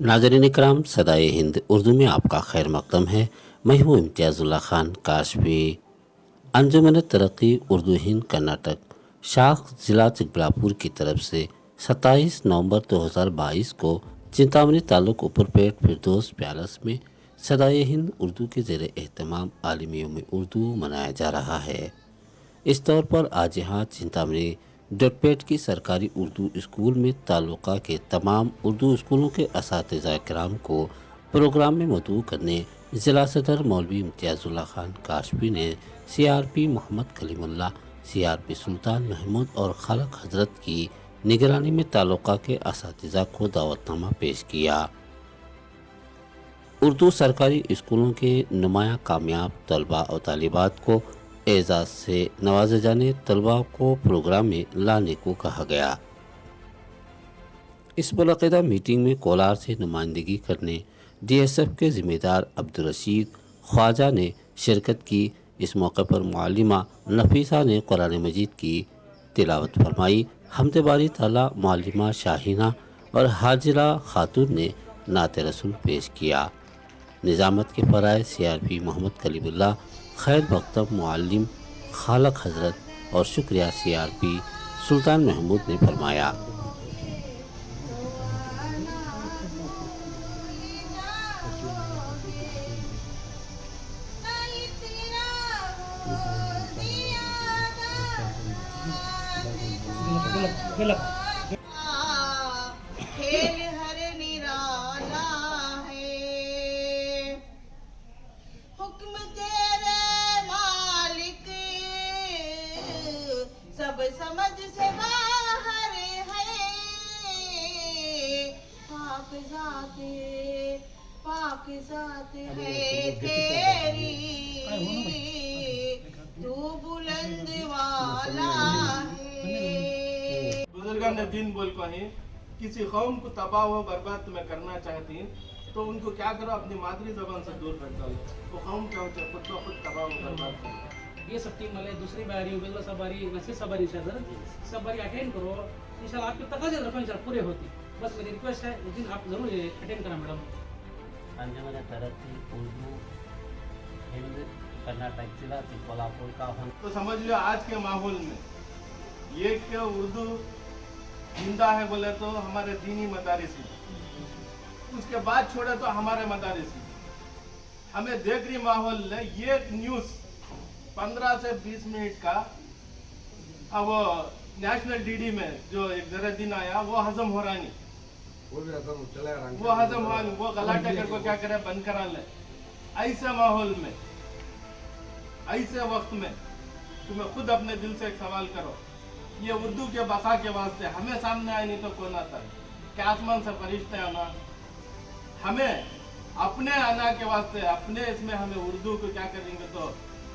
नाज़रीन इकराम, सदाए हिंद उर्दू में आपका खैर मकदम है। मैं हूँ इम्तियाज़ुल्लाह खान काशफी। अंजुमन तरक्की उर्दू हिंद कर्नाटक शाख ज़िला चिकबलापुर की तरफ से 27 नवंबर 2022 को चिंतामणि ताल्लुक उपरपेट फिरदौस प्यालस में सदाए हिंद उर्दू के ज़ेर एहतमाम आलमी यौम उर्दू मनाया जा रहा है। इस तौर पर आज यहाँ चिंतामणि डटपेट की सरकारी उर्दू स्कूल में ताल्लुका के तमाम उर्दू स्कूलों के असातिज़ा किराम को प्रोग्राम में मदऊ करने ज़िला सदर मौलवी इम्तियाज़ुल्लाह खान काशफी ने CRP मोहम्मद कलीमुल्लाह, CRP सुल्तान महमूद और खालक हजरत की निगरानी में ताल्लुका के असातिज़ा को दावतनामा पेश किया। उर्दू सरकारी स्कूलों के नुमाया कामयाब तलबा और तालिबात को एजाज़ से नवाजे जाने तलबा को प्रोग्राम में लाने को कहा गया। इस मुनक़िदा मीटिंग में कोलार से नुमाइंदगी करने DSF के ज़िम्मेदार अब्दुल रशीद ख्वाजा ने शिरकत की। इस मौके पर मुअल्लिमा नफीसा ने कुरान मजीद की तिलावत फरमाई। हमद बारी ताला मुअल्लिमा शाहीना और हाजिरा खातून ने नात रसूल पेश किया। निज़ामत के फ़राए CRP मोहम्मद कलीमुल्लाह, खैर मकतब मुअल्लिम, खालक हजरत और शुक्रिया CRP सुल्तान महमूद ने फरमाया। खेल हर निराला है, हुक्म तेरे मालिक सब समझ से बाहर है। पाक जात है तेरी, तू बुलंद वाला है। बुजुर्गान दीन बोल को ही किसी कौम को तबाह व बर्बाद तुम्हें करना चाहती तो उनको क्या करो, अपनी मादरी जबान से दूर रख डालो। वो कौम क्या होता है, खुद ब खुद तबाह व बर्बाद करो। ये सब टीम वाले दूसरी बारी उबेदुल्ला सब बारी नसीर सब बारी सर सब बारी अटेंड करो, इंशाल्लाह आपके तकाजे रखो इंशाल्लाह पूरे होती। बस मेरी रिक्वेस्ट है उस दिन आप जरूर अटेंड करना मैडम। अंजुमन तरक्की उर्दू हिंद कर्नाटक जिला चिकबलापुर का तो समझ लो आज के माहौल में ये क्या उर्दू जिंदा है बोले तो हमारे दीनी मदारिस में, उसके बाद छोड़े तो हमारे मदारिस में हमें देख रही माहौल में ये न्यूज़ 15 से 20 मिनट का अब नेशनल DD में जो एक जरा दिन आया वो हजम हो रहा नहीं, वो हजम हुआ नहीं, वो गलाटे कर को क्या करे बंद करा ले। ऐसे माहौल में, ऐसे वक्त में तुम्हें खुद अपने दिल से एक सवाल करो, ये उर्दू के बका के वास्ते हमें सामने आए नहीं तो कौन आता है? क्या आसमान से फरिश्ते आना? हमें अपने आना के वास्ते अपने इसमें हमें उर्दू को क्या करेंगे तो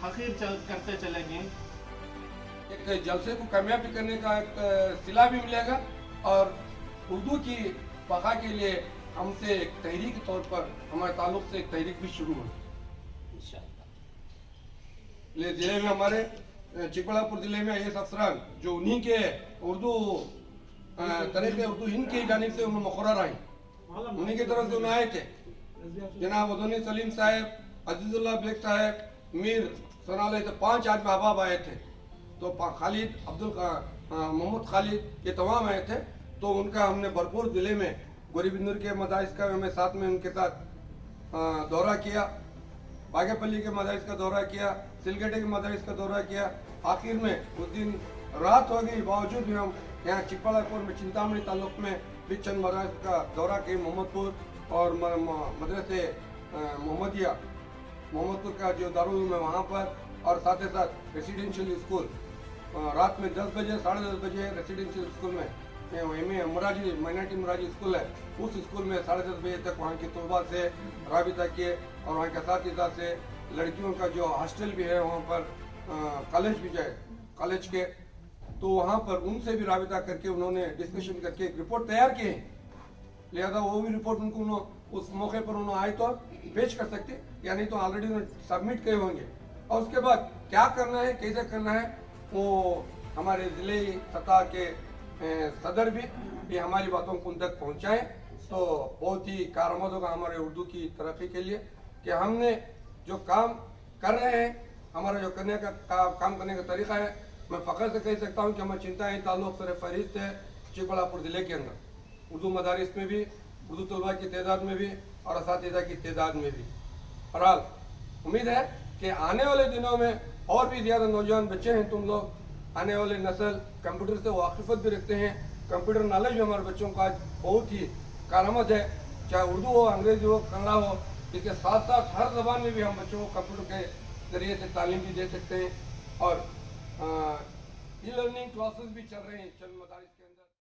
हकीर करते चलेंगे। एक जलसे को कामयाबी करने का एक सिला भी मिलेगा और उर्दू की बका के लिए हमसे एक तहरीक के तौर पर हमारे ताल्लुक से एक तहरीक भी शुरू हो जिले में हमारे चिकबलापुर जिले में ये अफसरान जो उन्हीं के उर्दू तरीके उर्दू हिंद की जानिब से उन्हें मुकर्रर आए, उन्हीं की तरफ से उन्हें आए थे। जनाब अदोनी सलीम साहब, अजीजुल्लाह बेग साहब, मीर सनाले थे, 5 आदमी अहबाब आए थे। तो खालिद अब्दुल मोहम्मद खालिद ये तमाम आए थे। तो उनका हमने भरपूर ज़िले में गोरीबिंदुर के मदारिस का हमें साथ में उनके साथ दौरा किया, बागेपल्ली के मदारिस का दौरा किया, सिलगटे के मदारिस का दौरा किया। आखिर में उस दिन रात हो गई, बावजूद भी हम यहाँ चिकबलापुर में चिंतामणि ताल्लुक में भी चंद मदारिस का दौरा किए, मोहम्मदपुर और मदरसे मोहम्मदपुर का जो दारुल उलूम है वहाँ पर, और साथ ही साथ रेसिडेंशियल स्कूल रात में 10 बजे 10:30 बजे रेसिडेंशियल स्कूल में मुराजी माइनॉरिटी मुराजी स्कूल है, उस स्कूल में 10:30 बजे तक वहाँ की तलबा से राबिता किए और वहाँ के असातिज़ा से लड़कियों का जो हॉस्टल भी है वहाँ पर कॉलेज भी जाए कॉलेज के, तो वहाँ पर उनसे भी राबिता करके उन्होंने डिस्कशन करके एक रिपोर्ट तैयार की है। लिहाजा वो भी रिपोर्ट उनको उस मौके पर उन्होंने आए तो पेश कर सकते, या नहीं तो ऑलरेडी उन्होंने सबमिट किए होंगे। और उसके बाद क्या करना है, कैसे करना है, वो हमारे ज़िले सतह के सदर भी ये हमारी बातों को उन तक पहुँचाएँ। तो बहुत ही कारआमद होगा हमारे उर्दू की तरक्की के लिए कि हमने जो काम कर रहे हैं, हमारा जो करने का काम करने का तरीका है, मैं फ़ख्र से कह सकता हूँ कि हमारी चिंताएँ ताल्लुक़ सर फहरिस्त है चिकबल्लापुर ज़िले के अंदर, उर्दू मदारिस में भी, उर्दू तलबा की तादाद में भी और असातिज़ा की तादाद में भी। बहरहाल उम्मीद है कि आने वाले दिनों में और भी ज़्यादा नौजवान बच्चे हैं, तुम लोग आने वाले नस्ल कंप्यूटर से वाकिफ़त भी रखते हैं, कंप्यूटर नॉलेज भी हमारे बच्चों का आज बहुत ही कारआमद है, चाहे उर्दू हो, अंग्रेज़ी हो, कन्नड़ा हो। इसके साथ साथ हर ज़बान में भी हम बच्चों को कंप्यूटर के ज़रिए से तालीम भी दे सकते हैं और ई लर्निंग क्लासेस भी चल रहे हैं चंद मदारिस के